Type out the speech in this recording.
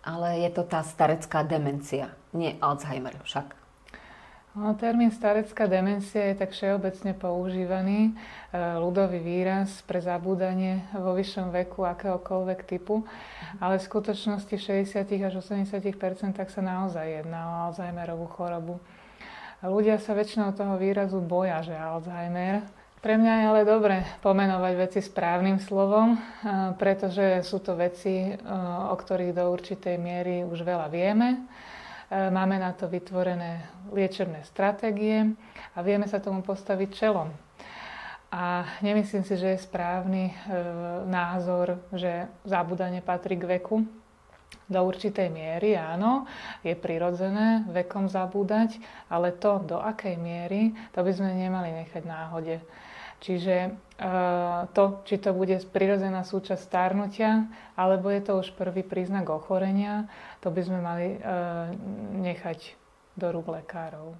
Ale je to tá starecká demencia, nie Alzheimer však. Termín starecká demencia je tak všeobecne používaný ľudový výraz pre zabúdanie vo vyššom veku akéhokoľvek typu, ale v skutočnosti v 60 až 80% sa naozaj jedná o Alzheimerovú chorobu. Ľudia sa väčšinou toho výrazu boja, že Alzheimer. Pre mňa je ale dobre pomenovať veci správnym slovom, pretože sú to veci, o ktorých do určitej miery už veľa vieme. Máme na to vytvorené liečebné stratégie a vieme sa tomu postaviť čelom. A nemyslím si, že je správny názor, že zabúdanie patrí k veku. Do určitej miery, áno, je prirodzené vekom zabúdať, ale to, do akej miery, to by sme nemali nechať náhode. Čiže či to bude prirodzená súčasť starnutia, alebo je to už prvý príznak ochorenia, to by sme mali nechať do rúk lekárov.